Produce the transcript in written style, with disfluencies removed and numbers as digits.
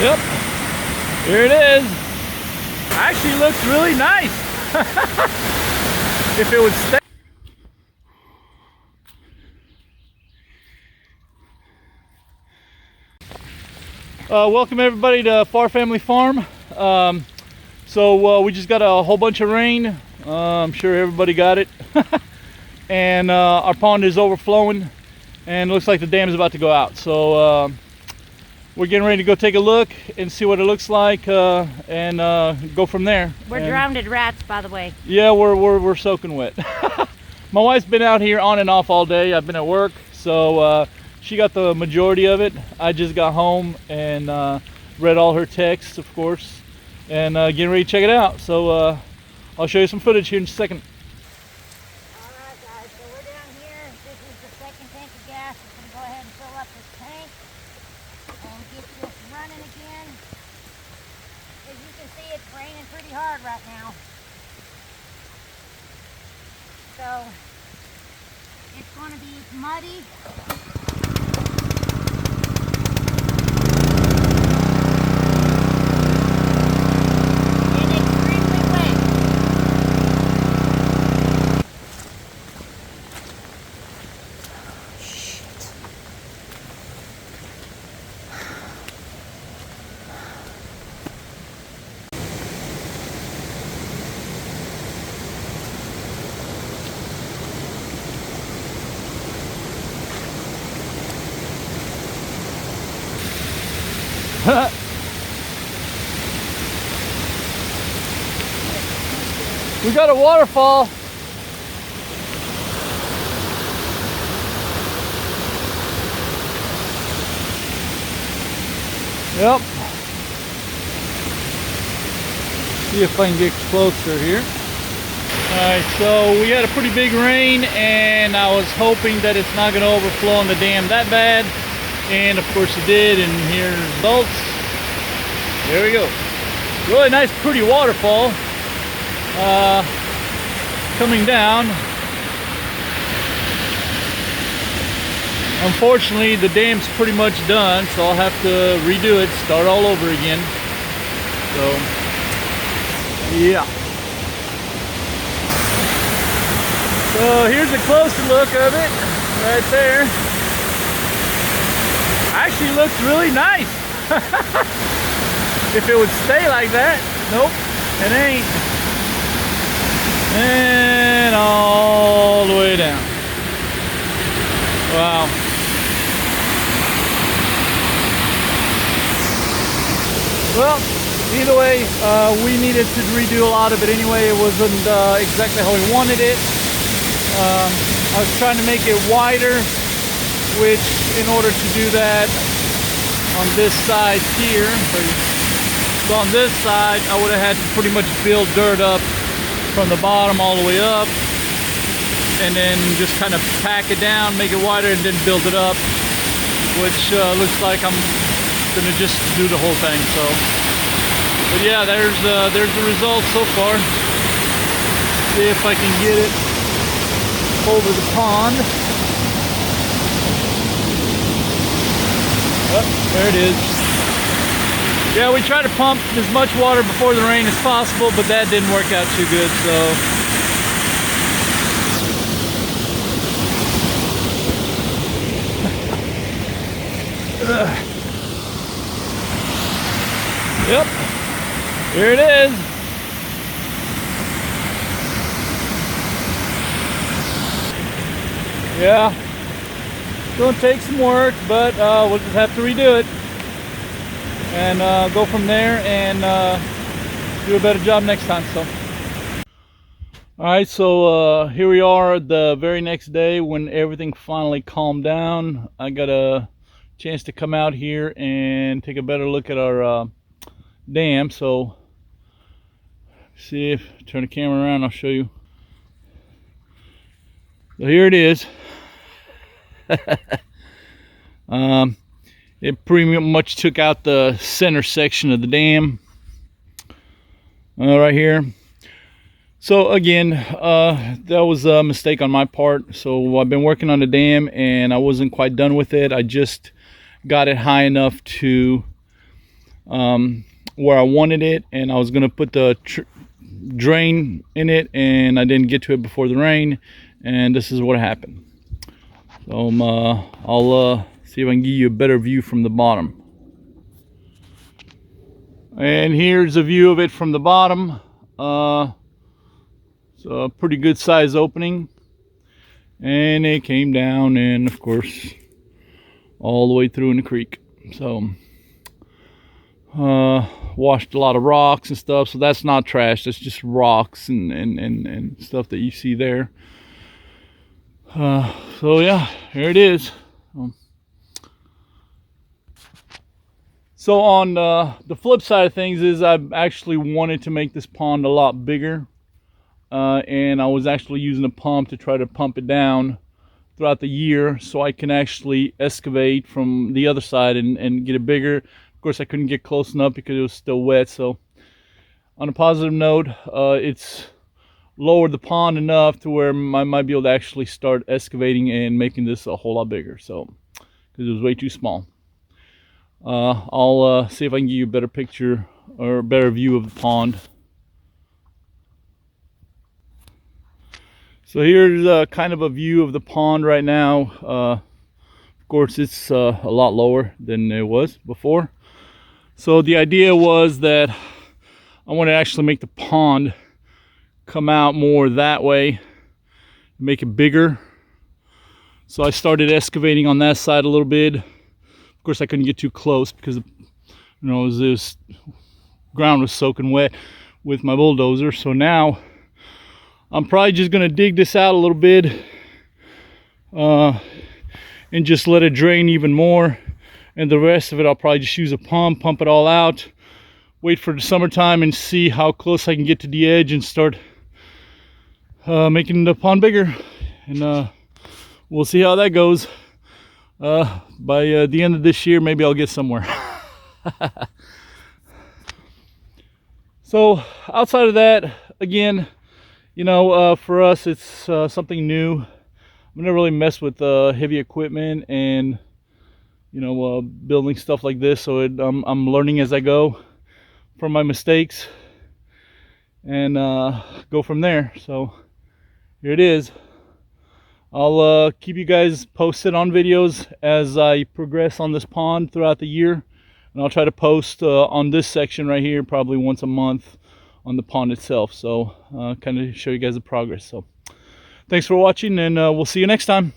Yep, here it is. Actually looks really nice. If it would stay. Welcome everybody to Far Family Farm. We just got a whole bunch of rain. I'm sure everybody got it. And our pond is overflowing and it looks like the dam is about to go out. So we're getting ready to go take a look and see what it looks like and go from there. We're drowned rats, by the way. Yeah, we're soaking wet. My wife's been out here on and off all day. I've been at work, so she got the majority of it. I just got home and read all her texts, of course, and getting ready to check it out. So I'll show you some footage here in just a second. Alright guys, so we're down here. This is the second tank of gas. We're going to go ahead and fill up this tank and get this running again. As you can see, it's raining pretty hard right now. So it's going to be muddy. We got a waterfall. Yep. See if I can get closer here. Alright, so we had a pretty big rain and I was hoping that it's not going to overflow in the dam that bad. And of course it did, and here's the results. There we go. Really nice, pretty waterfall coming down. Unfortunately, the dam's pretty much done, so I'll have to redo it, start all over again. So, yeah. So here's a closer look of it, right there. Actually looks really nice. If it would stay like that. Nope, it ain't. And all the way down. Wow. Well, either way, we needed to redo a lot of it anyway. It wasn't exactly how we wanted it. I was trying to make it wider, which in order to do that on this side here, so on this side I would have had to pretty much build dirt up from the bottom all the way up and then just kind of pack it down, make it wider, and then build it up, which looks like I'm gonna just do the whole thing. So, but yeah, there's the result so far. See if I can get it over the pond. Oh, there it is. Yeah, we try to pump as much water before the rain as possible, but that didn't work out too good, so. Yep, here it is. Yeah. It's going to take some work, but we'll just have to redo it and go from there and do a better job next time. So, all right, so here we are the very next day when everything finally calmed down. I got a chance to come out here and take a better look at our dam. So see if turn the camera around, I'll show you. So here it is. It pretty much took out the center section of the dam right here. So again, that was a mistake on my part. So I've been working on the dam and I wasn't quite done with it. I just got it high enough to where I wanted it, and I was gonna put the drain in it, and I didn't get to it before the rain, and this is what happened. So I'll see if I can give you a better view from the bottom. And here's a view of it from the bottom. It's a pretty good size opening, and it came down, and of course all the way through in the creek. So washed a lot of rocks and stuff, so that's not trash, that's just rocks and stuff that you see there. So yeah, here it is. So on the flip side of things is I actually wanted to make this pond a lot bigger, and I was actually using a pump to try to pump it down throughout the year so I can actually excavate from the other side and get it bigger. Of course, I couldn't get close enough because it was still wet. So on a positive note, it's lowered the pond enough to where I might be able to actually start excavating and making this a whole lot bigger. So because it was way too small. I'll see if I can give you a better picture or a better view of the pond. So here's kind of a view of the pond right now. Of course, it's a lot lower than it was before. So the idea was that I want to actually make the pond come out more that way, make it bigger. So I started excavating on that side a little bit. Of course, I couldn't get too close because, you know, this ground was soaking wet with my bulldozer. So now I'm probably just gonna dig this out a little bit and just let it drain even more. And the rest of it, I'll probably just use a pump it all out, wait for the summertime and see how close I can get to the edge and start making the pond bigger. And we'll see how that goes. By the end of this year, maybe I'll get somewhere. So outside of that, again, you know, for us, it's something new. I've never really messed with heavy equipment and, you know, building stuff like this. So I'm learning as I go from my mistakes and go from there. So here it is. I'll keep you guys posted on videos as I progress on this pond throughout the year. And I'll try to post on this section right here probably once a month on the pond itself. So kind of show you guys the progress. So thanks for watching, and we'll see you next time.